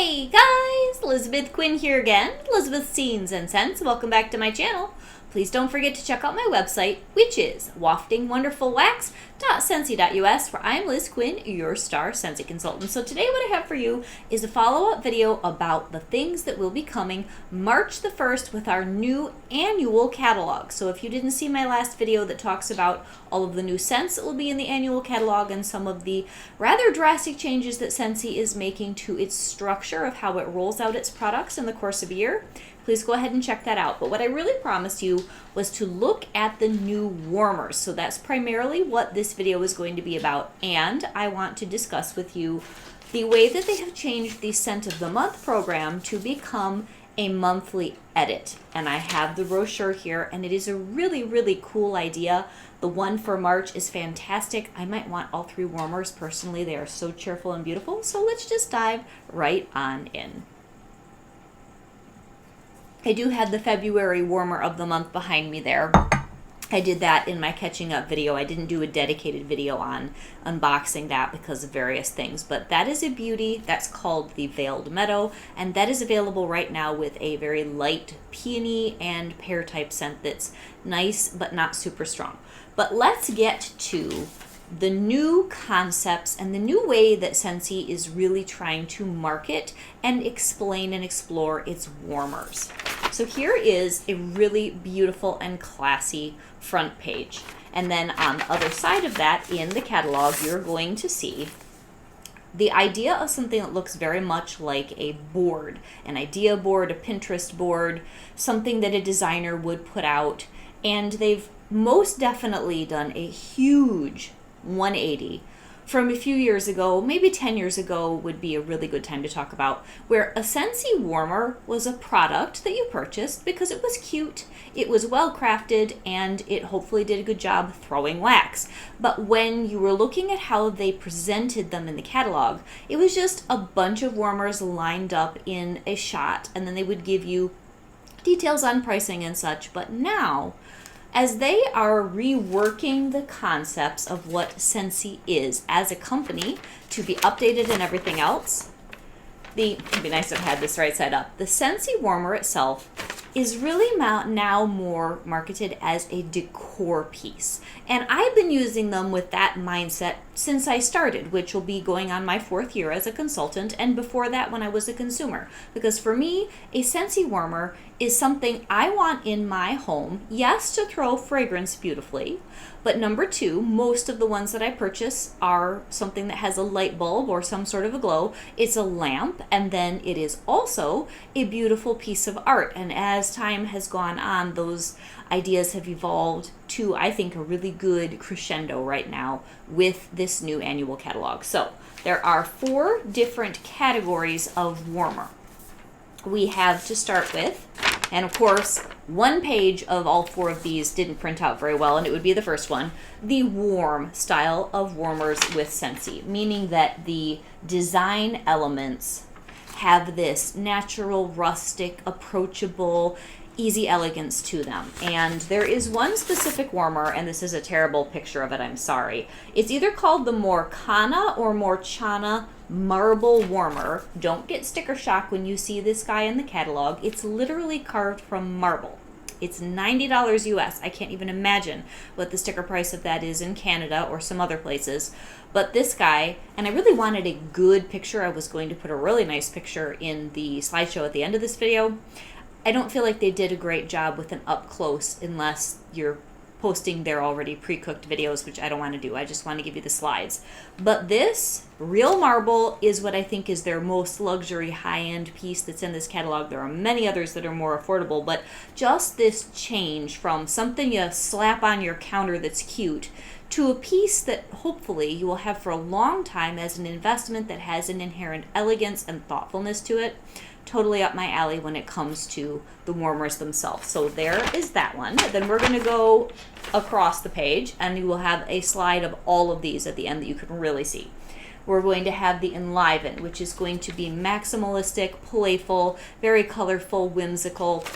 Hey guys, Elizabeth Quinn here again, Elizabeth's Scenes and Scents. Welcome back to my channel. Please don't forget to check out my website, which is waftingwonderfulwax.scentsy.us, where I'm Liz Quinn, your star Scentsy consultant. So today what I have for you is a follow-up video about the things that will be coming March the 1st with our new annual catalog. So if you didn't see my last video that talks about all of the new scents that will be in the annual catalog and some of the rather drastic changes that Scentsy is making to its structure of how it rolls out its products in the course of a year, please go ahead and check that out. But what I really promised you was to look at the new warmers. So that's primarily what this video is going to be about. And I want to discuss with you the way that they have changed the Scent of the Month program to become a monthly edit. And I have the brochure here, and it is a really, really cool idea. The one for March is fantastic. I might want all three warmers personally. They are so cheerful and beautiful. So let's just dive right on in. I do have the February warmer of the month behind me there. I did that in my catching up video. I didn't do a dedicated video on unboxing that because of various things, but that is a beauty. That's called the Veiled Meadow, and that is available right now with a very light peony and pear type scent that's nice but not super strong. But let's get to the new concepts and the new way that Scentsy is really trying to market and explain and explore its warmers. So here is a really beautiful and classy front page. And then on the other side of that, in the catalog, you're going to see the idea of something that looks very much like a board, an idea board, a Pinterest board, something that a designer would put out. And they've most definitely done a huge 180 from a few years ago, maybe 10 years ago would be a really good time to talk about, where a Scentsy warmer was a product that you purchased because it was cute, it was well crafted, and it hopefully did a good job throwing wax. But when you were looking at how they presented them in the catalog, it was just a bunch of warmers lined up in a shot, and then they would give you details on pricing and such. But now, as they are reworking the concepts of what Scentsy is as a company to be updated and everything else, it'd be nice if I had this right side up. The Scentsy warmer itself is really now more marketed as a decor piece. And I've been using them with that mindset since I started, which will be going on my 4th year as a consultant, and before that when I was a consumer. Because for me, a Scentsy warmer is something I want in my home, yes, to throw fragrance beautifully, but number 2, most of the ones that I purchase are something that has a light bulb or some sort of a glow. It's a lamp, and then it is also a beautiful piece of art. And as time has gone on, those ideas have evolved to, I think, a really good crescendo right now with this new annual catalog. So there are 4 different categories of warmer. We have to start with, and of course, one page of all 4 of these didn't print out very well, and it would be the first one, the warm style of warmers with Scentsy, meaning that the design elements have this natural, rustic, approachable, easy elegance to them. And there is one specific warmer, and this is a terrible picture of it, I'm sorry. It's either called the Morcana or Morchana Marble Warmer. Don't get sticker shock when you see this guy in the catalog. It's literally carved from marble. It's $90 US. I can't even imagine what the sticker price of that is in Canada or some other places. But this guy, and I really wanted a good picture. I was going to put a really nice picture in the slideshow at the end of this video. I don't feel like they did a great job with an up close unless you're posting their already pre-cooked videos, which I don't want to do. I just want to give you the slides. But this real marble is what I think is their most luxury high-end piece that's in this catalog. There are many others that are more affordable, but just this change from something you slap on your counter that's cute to a piece that hopefully you will have for a long time as an investment that has an inherent elegance and thoughtfulness to it. Totally up my alley when it comes to the warmers themselves. So there is that one. Then we're going to go across the page, and you will have a slide of all of these at the end that you can really see. We're going to have the Enliven, which is going to be maximalistic, playful, very colorful, whimsical.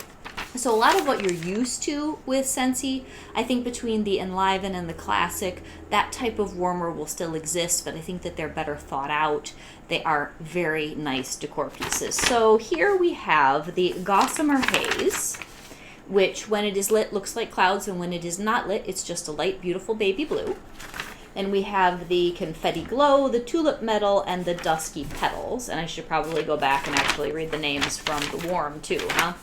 So a lot of what you're used to with Scentsy, I think between the Enliven and the Classic, that type of warmer will still exist, but I think that they're better thought out. They are very nice decor pieces. So here we have the Gossamer Haze, which when it is lit looks like clouds, and when it is not lit, it's just a light, beautiful baby blue. And we have the Confetti Glow, the Tulip Metal, and the Dusky Petals. And I should probably go back and actually read the names from the warm too, huh?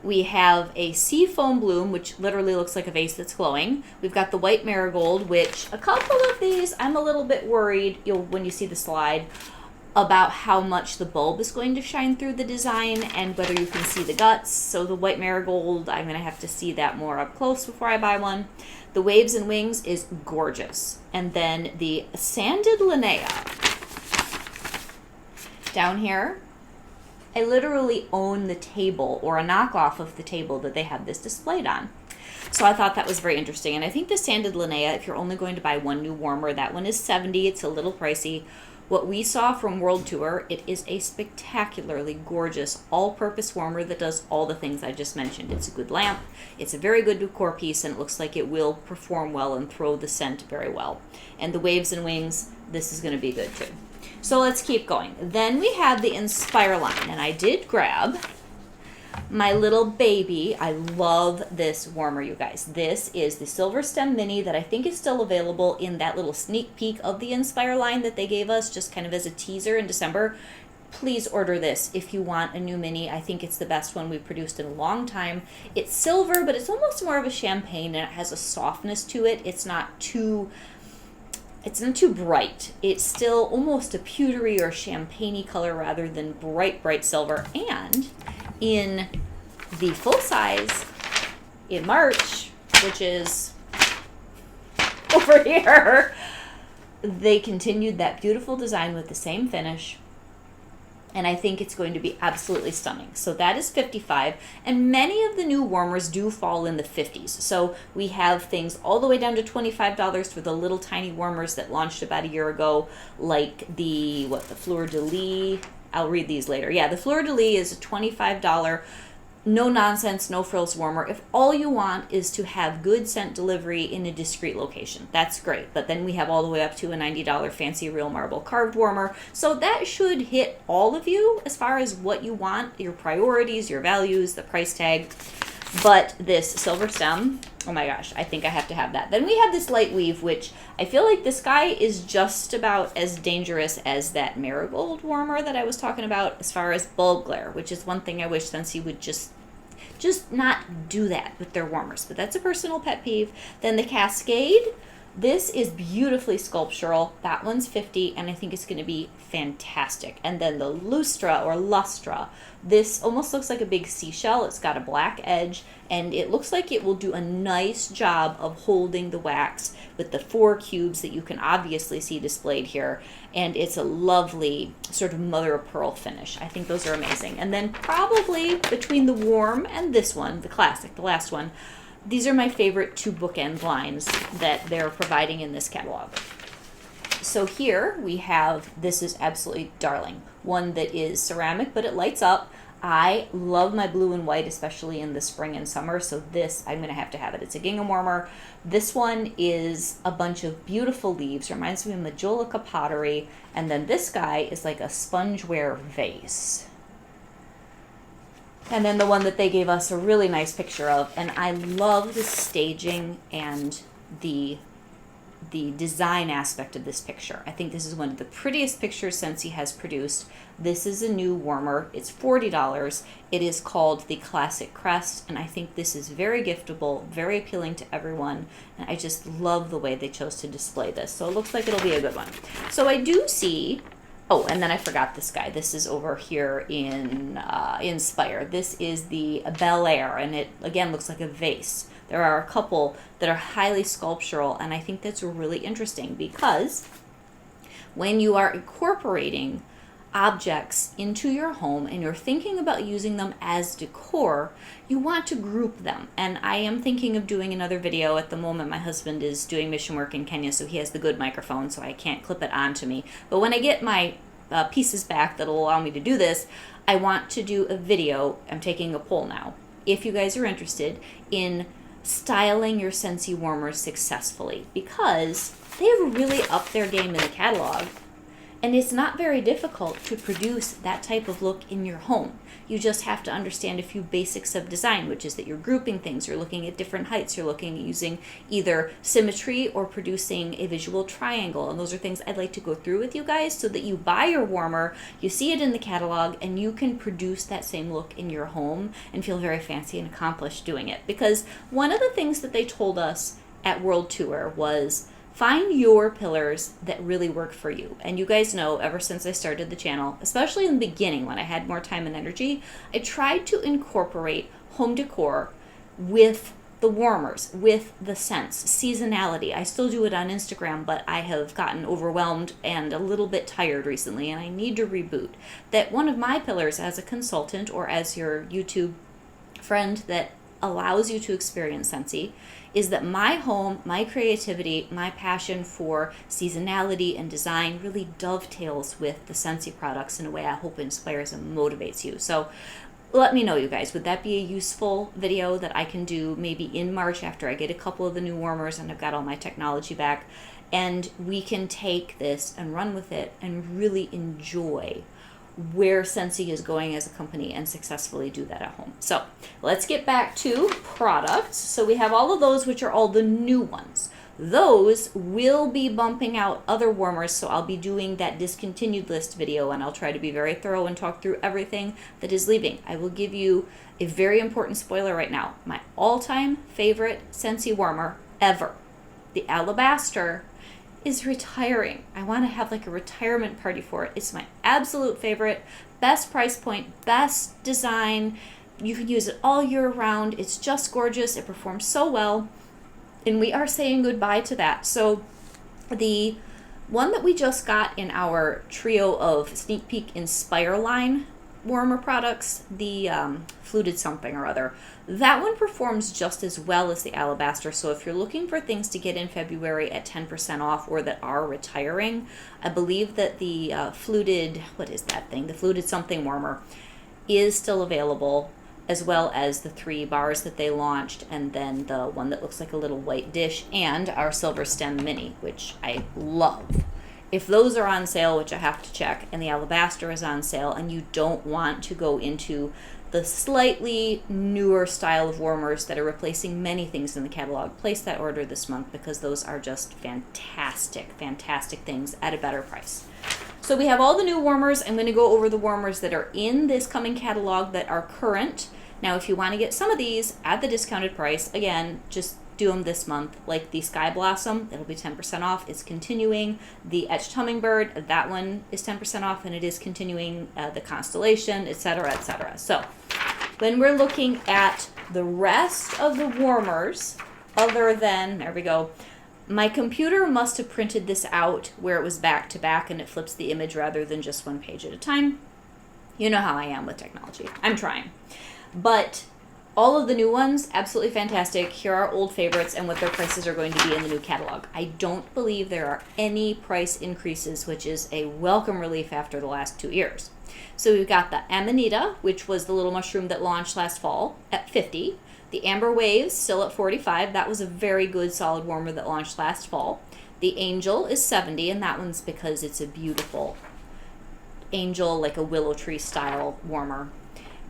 We have a Sea Foam Bloom, which literally looks like a vase that's glowing. We've got the White Marigold, which a couple of these, I'm a little bit worried, when you see the slide, about how much the bulb is going to shine through the design and whether you can see the guts. So the White Marigold, I'm going to have to see that more up close before I buy one. The Waves and Wings is gorgeous. And then the Sanded Linnea. Down here, I literally own the table, or a knockoff of the table that they have this displayed on. So I thought that was very interesting. And I think the Sanded Linnea, if you're only going to buy one new warmer, that one is $70. It's a little pricey. What we saw from World Tour, it is a spectacularly gorgeous all-purpose warmer that does all the things I just mentioned. It's a good lamp, it's a very good decor piece, and it looks like it will perform well and throw the scent very well. And the Waves and Wings, this is going to be good too. So let's keep going. Then we have the Inspire line, and I did grab my little baby. I love this warmer, you guys. This is the Silver Stem Mini that I think is still available in that little sneak peek of the Inspire line that they gave us just kind of as a teaser in December. Please order this if you want a new mini. I think it's the best one we've produced in a long time. It's silver, but it's almost more of a champagne, and it has a softness to it. It's not too bright. It's still almost a pewtery or champagne-y color rather than bright, bright silver. And in the full size, in March, which is over here, they continued that beautiful design with the same finish. And I think it's going to be absolutely stunning. So that is $55, and many of the new warmers do fall in the 50s. So we have things all the way down to $25 for the little tiny warmers that launched about a year ago, like the Fleur de Lis. I'll read these later. Yeah, the Fleur de Lis is a $25, no nonsense, no frills warmer. If all you want is to have good scent delivery in a discreet location, that's great. But then we have all the way up to a $90 fancy real marble carved warmer. So that should hit all of you as far as what you want, your priorities, your values, the price tag. But this Silver Stem, oh my gosh, I think I have to have that. Then we have this Light Weave, which I feel like this guy is just about as dangerous as that Marigold warmer that I was talking about as far as bulb glare, which is one thing I wish Scentsy would just not do that with their warmers. But that's a personal pet peeve. Then the Cascade. This is beautifully sculptural. That one's $50, and I think it's going to be fantastic. And then the Lustra or Lustra. This almost looks like a big seashell. It's got a black edge, and it looks like it will do a nice job of holding the wax with the 4 cubes that you can obviously see displayed here. And it's a lovely sort of mother of pearl finish. I think those are amazing. And then probably between the warm and this one, the Classic, the last one, these are my favorite 2 bookend lines that they're providing in this catalog. So here we have, this is absolutely darling, one that is ceramic, but it lights up. I love my blue and white, especially in the spring and summer, so this, I'm going to have it. It's a gingham warmer. This one is a bunch of beautiful leaves, reminds me of Majolica pottery, and then this guy is like a spongeware vase. And then the one that they gave us a really nice picture of, and I love the staging and the design aspect of this picture. I think this is one of the prettiest pictures Scentsy has produced. This is a new warmer. It's $40. It is called the Classic Crest, and I think this is very giftable, very appealing to everyone, and I just love the way they chose to display this. So it looks like it'll be a good one. So I do see, oh, and then I forgot this guy. This is over here in Inspire. This is the Bel Air, and it, again, looks like a vase. There are a couple that are highly sculptural, and I think that's really interesting because when you are incorporating objects into your home and you're thinking about using them as decor, you want to group them. And I am thinking of doing another video. At the moment, my husband is doing mission work in Kenya, so he has the good microphone, so I can't clip it onto me. But when I get my pieces back that'll allow me to do this, I want to do a video. I'm taking a poll now if you guys are interested in styling your Scentsy warmers successfully, because they have really upped their game in the catalog. And it's not very difficult to produce that type of look in your home. You just have to understand a few basics of design, which is that you're grouping things, you're looking at different heights, you're looking at using either symmetry or producing a visual triangle. And those are things I'd like to go through with you guys so that you buy your warmer, you see it in the catalog, and you can produce that same look in your home and feel very fancy and accomplished doing it. Because one of the things that they told us at World Tour was, find your pillars that really work for you. And you guys know, ever since I started the channel, especially in the beginning when I had more time and energy, I tried to incorporate home decor with the warmers, with the scents, seasonality. I still do it on Instagram, but I have gotten overwhelmed and a little bit tired recently, and I need to reboot. That one of my pillars as a consultant or as your YouTube friend that allows you to experience Scentsy is that my home, my creativity, my passion for seasonality and design really dovetails with the Scentsy products in a way I hope inspires and motivates you. So let me know, you guys, would that be a useful video that I can do maybe in March after I get a couple of the new warmers and I've got all my technology back, and we can take this and run with it and really enjoy where Scentsy is going as a company and successfully do that at home. So let's get back to products. So we have all of those, which are all the new ones. Those will be bumping out other warmers, so I'll be doing that discontinued list video, and I'll try to be very thorough and talk through everything that is leaving. I will give you a very important spoiler right now. My all-time favorite Scentsy warmer ever, the Alabaster, is retiring. I want to have like a retirement party for it. It's my absolute favorite, best price point, best design. You can use it all year round. It's just gorgeous. It performs so well. And we are saying goodbye to that. So the one that we just got in our trio of Sneak Peek Inspire line warmer products, the fluted something or other, that one performs just as well as the Alabaster. So if you're looking for things to get in February at 10% off or that are retiring, I believe that the fluted, what is that thing? The fluted something warmer is still available, as well as the 3 bars that they launched, and then the one that looks like a little white dish, and our Silver Stem Mini, which I love. If those are on sale, which I have to check, and the Alabaster is on sale, and you don't want to go into the slightly newer style of warmers that are replacing many things in the catalog, place that order this month, because those are just fantastic, fantastic things at a better price. So we have all the new warmers. I'm going to go over the warmers that are in this coming catalog that are current. Now, if you want to get some of these at the discounted price, again, just do them this month. Like the Sky Blossom, it'll be 10% off. It's continuing. The Etched Hummingbird, that one is 10% off, and it is continuing. The Constellation, etc., etc. So when we're looking at the rest of the warmers, other than, there we go, my computer must have printed this out where it was back to back and it flips the image rather than just one page at a time. You know how I am with technology. I'm trying. But all of the new ones, absolutely fantastic. Here are old favorites and what their prices are going to be in the new catalog. I don't believe there are any price increases, which is a welcome relief after the last 2 years. So we've got the Amanita, which was the little mushroom that launched last fall, at $50. The Amber Waves, still at $45. That was a very good solid warmer that launched last fall. The Angel is $70, and that one's because it's a beautiful angel, like a willow tree style warmer.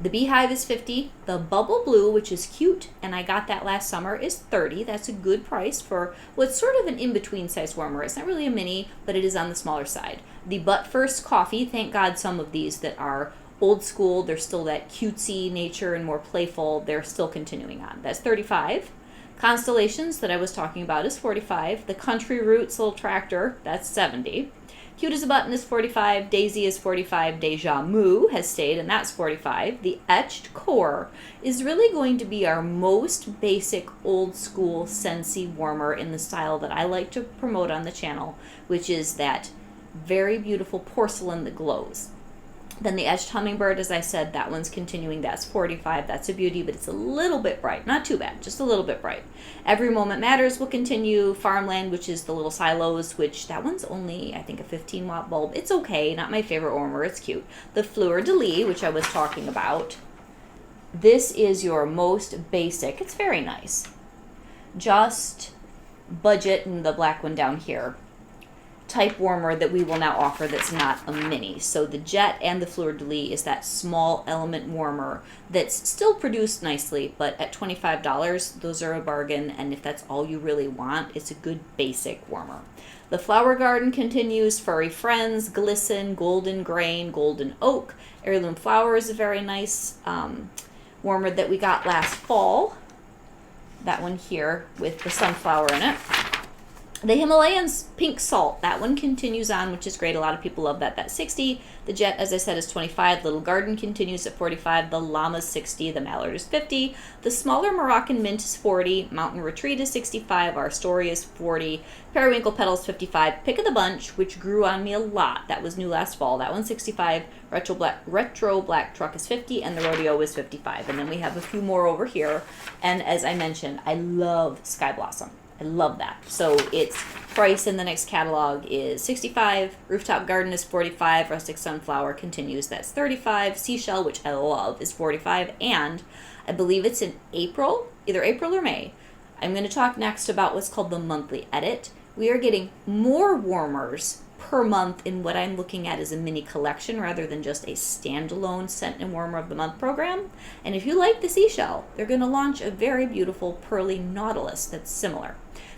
The Beehive is $50. The Bubble Blue, which is cute, and I got that last summer, is $30. That's a good price for what's sort of an in-between size warmer. It's not really a mini, but it is on the smaller side. The But First Coffee, thank God some of these that are old school, they're still that cutesy nature and more playful, they're still continuing on. That's $35. Constellations that I was talking about is $45. The Country Roots little tractor, that's $70. Cute as a Button is $45. Daisy is $45. Deja Moo has stayed, and that's $45. The Etched Core is really going to be our most basic old school Scentsy warmer in the style that I like to promote on the channel, which is that very beautiful porcelain that glows. Then the Etched Hummingbird, as I said, that one's continuing. That's $45. That's a beauty, but it's a little bit bright. Not too bad, just a little bit bright. Every Moment Matters will continue. Farmland, which is the little silos, which that one's only, I think, a 15-watt bulb. It's okay, not my favorite warmer. It's cute. The Fleur de Lis, which I was talking about. This is your most basic, it's very nice, just budget, and the black one down here, type warmer that we will now offer that's not a mini. So the Jet and the Fleur de Lis is that small element warmer that's still produced nicely, but at $25, those are a bargain, and if that's all you really want, it's a good basic warmer. The Flower Garden continues, Furry Friends, Glisten, Golden Grain, Golden Oak. Heirloom Flower is a very nice warmer that we got last fall. That one here with the sunflower in it. The Himalayans Pink Salt, that one continues on, which is great. A lot of people love that. That's $60. The Jet, as I said, is $25. Little Garden continues at $45. The Llama's $60. The Mallard is $50. The smaller Moroccan Mint is $40. Mountain Retreat is $65. Our Story is $40. Periwinkle Petals $55. Pick of the Bunch, which grew on me a lot. That was new last fall. That one's $65. Retro Black Truck is $50. And the Rodeo is $55. And then we have a few more over here. And as I mentioned, I love Sky Blossom. I love that. So its price in the next catalog is $65. Rooftop Garden is $45. Rustic Sunflower continues. That's $35. Seashell, which I love, is $45. And I believe it's in April, either April or May. I'm going to talk next about what's called the monthly edit. We are getting more warmers per month in what I'm looking at as a mini collection rather than just a standalone Scent and Warmer of the Month program. And if you like the Seashell, they're going to launch a very beautiful pearly Nautilus that's similar.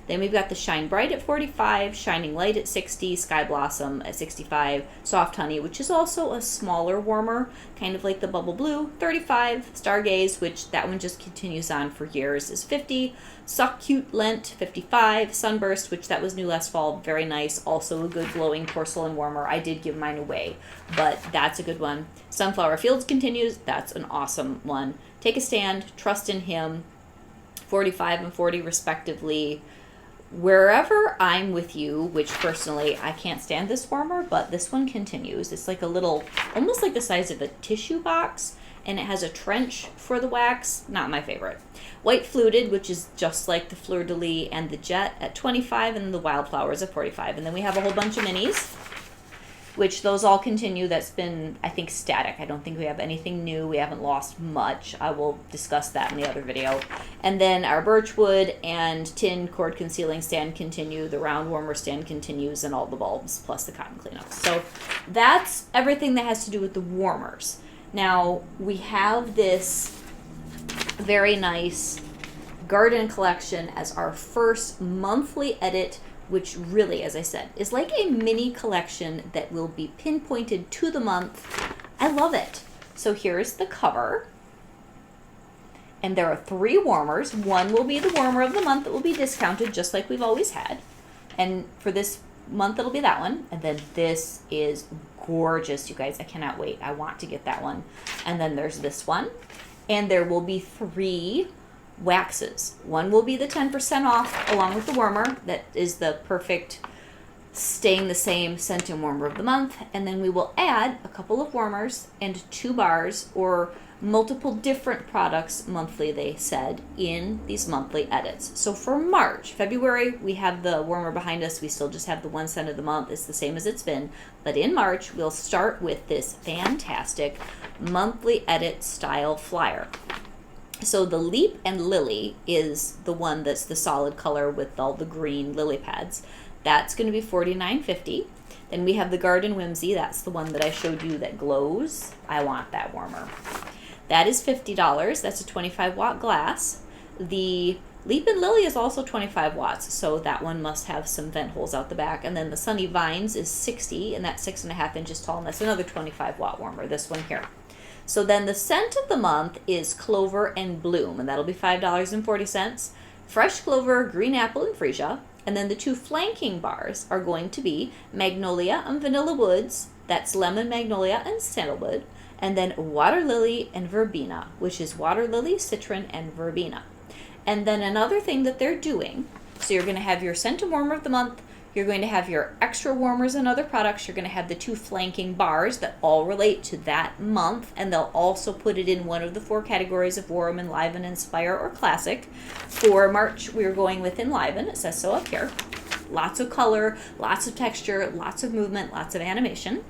Then we've got the Shine Bright at $45, Shining Light at $60, Sky Blossom at $65, Soft Honey, which is also a smaller warmer, kind of like the Bubble Blue, $35, Stargaze, which that one just continues on for years, is $50, Succulent, $55, Sunburst, which that was new last fall, very nice, also a good glowing porcelain warmer. I did give mine away, but that's a good one. Sunflower Fields continues, that's an awesome one. Take a Stand, Trust in Him, $45 and $40 respectively. Wherever I'm With You, which personally I can't stand this warmer, but this one continues. It's like a little, almost like the size of a tissue box, and it has a trench for the wax. Not my favorite. White Fluted, which is just like the Fleur de Lis and the Jet, at $25, and the Wildflowers at $45. And then we have a whole bunch of minis, which those all continue. That's been, I think, static. I don't think we have anything new. We haven't lost much. I will discuss that in the other video. And then our Birchwood and Tin Cord Concealing Stand continue. The Round Warmer Stand continues, and all the bulbs, plus the cotton cleanup. So that's everything that has to do with the warmers. Now, we have this very nice garden collection as our first monthly edit, which really, as I said, is like a mini collection that will be pinpointed to the month. I love it. So here's the cover. And there are 3 warmers. One will be the warmer of the month that will be discounted just like we've always had. And for this month, it'll be that one. And then this is gorgeous, you guys. I cannot wait. I want to get that one. And then there's this one. And there will be 3 waxes. One will be the 10% off along with the warmer. That is the perfect staying the same Scent and Warmer of the Month. And then we will add a couple of warmers and 2 bars or multiple different products monthly, they said, in these monthly edits. So for March, February, we have the warmer behind us. We still just have the 1 scent of the month. It's the same as it's been. But in March, we'll start with this fantastic monthly edit style flyer. So the Leap and Lily is the one that's the solid color with all the green lily pads. That's going to be $49.50. Then we have the Garden Whimsy. That's the one that I showed you that glows. I want that warmer. That is $50. That's a 25-watt glass. The Leap and Lily is also 25 watts, so that one must have some vent holes out the back. And then the Sunny Vines is $60, and that's 6.5 inches tall, and that's another 25-watt warmer, this one here. So then the scent of the month is Clover and Bloom, and that'll be $5.40. Fresh Clover, Green Apple, and Freesia. And then the 2 flanking bars are going to be Magnolia and Vanilla Woods. That's Lemon Magnolia and Sandalwood. And then Water Lily and Verbena, which is Water Lily, Citron, and Verbena. And then another thing that they're doing, so you're going to have your Scent and Warmer of the Month, you're going to have your extra warmers and other products, you're going to have the 2 flanking bars that all relate to that month, and they'll also put it in one of the 4 categories of Warm, Enliven, Inspire, or Classic. For March, we're going with Enliven, it says so up here. Lots of color, lots of texture, lots of movement, lots of animation.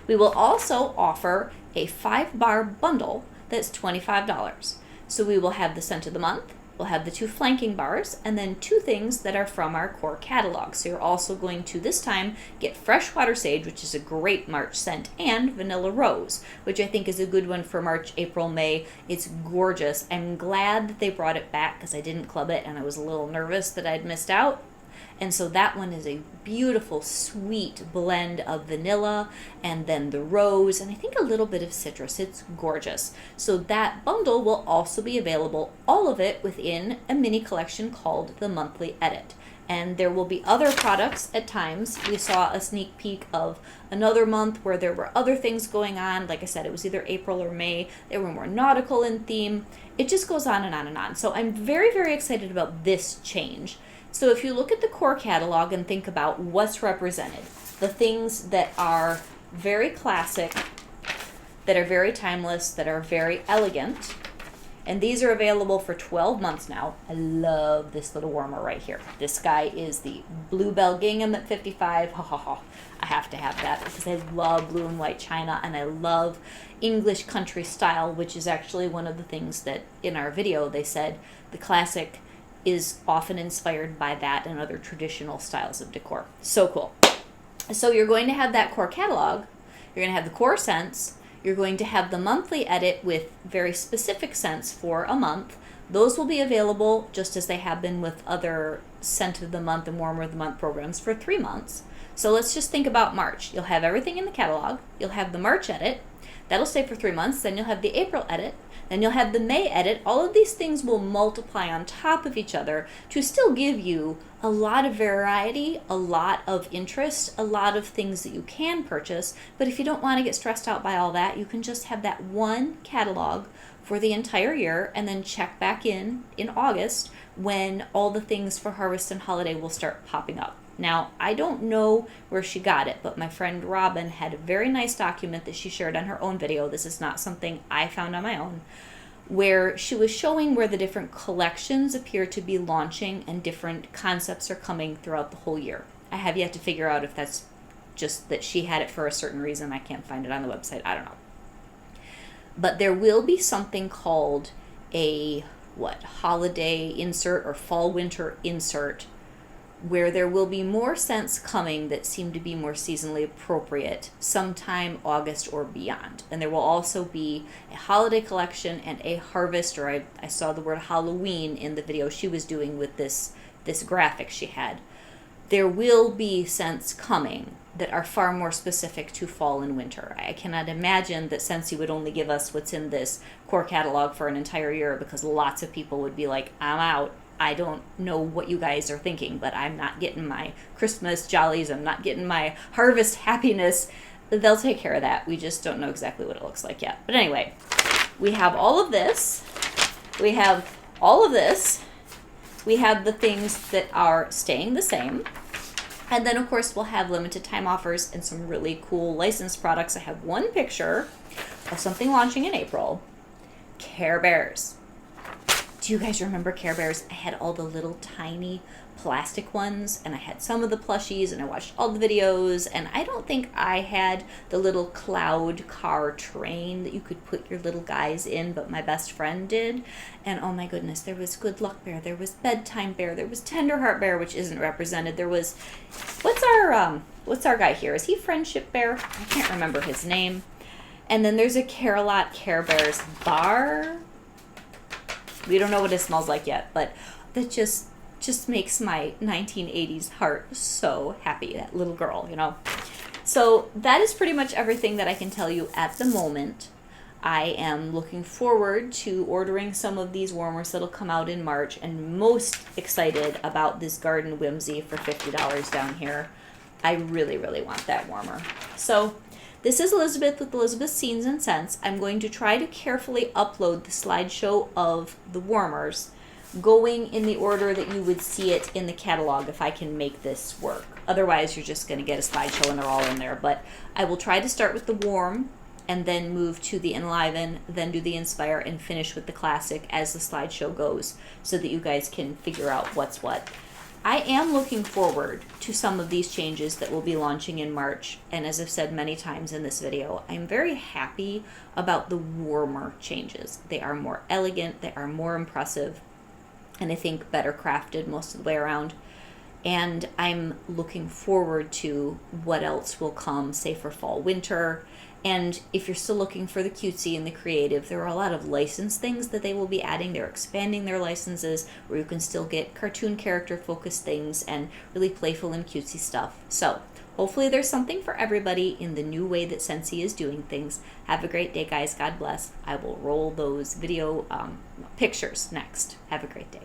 We will also offer a 5-bar bundle that's $25. So we will have the scent of the month, we'll have the 2 flanking bars, and then 2 things that are from our core catalog. So you're also going to, this time, get freshwater sage, which is a great March scent, and vanilla rose, which I think is a good one for March, April, May. It's gorgeous. I'm glad that they brought it back because I didn't club it and I was a little nervous that I'd missed out. And so that one is a beautiful, sweet blend of vanilla and then the rose and I think a little bit of citrus. It's gorgeous. So that bundle will also be available, all of it within a mini collection called the Monthly Edit. And there will be other products at times. We saw a sneak peek of another month where there were other things going on. Like I said, it was either April or May. They were more nautical in theme. It just goes on and on and on. So I'm very, very excited about this change. So if you look at the core catalog and think about what's represented, the things that are very classic, that are very timeless, that are very elegant, and these are available for 12 months now. I love this little warmer right here. This guy is the Bluebell Gingham at 55. Ha ha ha. I have to have that because I love blue and white china and I love English country style, which is actually one of the things that in our video they said the classic is often inspired by that and other traditional styles of decor. So cool. So you're going to have that core catalog, you're going to have the core scents, you're going to have the monthly edit with very specific scents for a month. Those will be available just as they have been with other scent of the month and warmer of the month programs for 3 months. So let's just think about March. You'll have everything in the catalog. You'll have the March edit. That'll stay for 3 months. Then you'll have the April edit. Then you'll have the May edit. All of these things will multiply on top of each other to still give you a lot of variety, a lot of interest, a lot of things that you can purchase. But if you don't want to get stressed out by all that, you can just have that one catalog for the entire year and then check back in August when all the things for harvest and holiday will start popping up. Now, I don't know where she got it, but my friend Robin had a very nice document that she shared on her own video. This is not something I found on my own, where she was showing where the different collections appear to be launching and different concepts are coming throughout the whole year. I have yet to figure out if that's just that she had it for a certain reason. I can't find it on the website. I don't know. But there will be something called a, holiday insert or fall winter insert, where there will be more scents coming that seem to be more seasonally appropriate sometime August or beyond. And there will also be a holiday collection and a harvest, or I saw the word Halloween in the video she was doing with this graphic she had. There will be scents coming that are far more specific to fall and winter. I cannot imagine that Scentsy would only give us what's in this core catalog for an entire year, because lots of people would be like, I'm out. I don't know what you guys are thinking, but I'm not getting my Christmas jollies. I'm not getting my harvest happiness. They'll take care of that. We just don't know exactly what it looks like yet. But anyway, we have all of this. We have all of this. We have the things that are staying the same. And then, of course, we'll have limited time offers and some really cool licensed products. I have one picture of something launching in April. Care Bears. Do you guys remember Care Bears? I had all the little tiny plastic ones, and I had some of the plushies, and I watched all the videos, and I don't think I had the little cloud car train that you could put your little guys in, but my best friend did. And oh my goodness, there was Good Luck Bear, there was Bedtime Bear, there was Tenderheart Bear, which isn't represented. There was, what's our guy here? Is he Friendship Bear? I can't remember his name. And then there's a Care-a-Lot Care Bears bar. We don't know what it smells like yet, but that just makes my 1980s heart so happy, that little girl, you know. So that is pretty much everything that I can tell you at the moment. I am looking forward to ordering some of these warmers that'll come out in March, and most excited about this Garden Whimsy for $50 down here. I really, really want that warmer. So this is Elizabeth with Elizabeth's Scenes and Scents. I'm going to try to carefully upload the slideshow of the warmers, going in the order that you would see it in the catalog if I can make this work. Otherwise, you're just going to get a slideshow and they're all in there. But I will try to start with the warm and then move to the Enliven, then do the Inspire, and finish with the Classic as the slideshow goes so that you guys can figure out what's what. I am looking forward to some of these changes that will be launching in March. And as I've said many times in this video, I'm very happy about the warmer changes. They are more elegant, they are more impressive, and I think better crafted most of the way around. And I'm looking forward to what else will come, say for fall, winter. And if you're still looking for the cutesy and the creative, there are a lot of licensed things that they will be adding. They're expanding their licenses where you can still get cartoon character focused things and really playful and cutesy stuff. So hopefully there's something for everybody in the new way that Scentsy is doing things. Have a great day, guys. God bless. I will roll those video pictures next. Have a great day.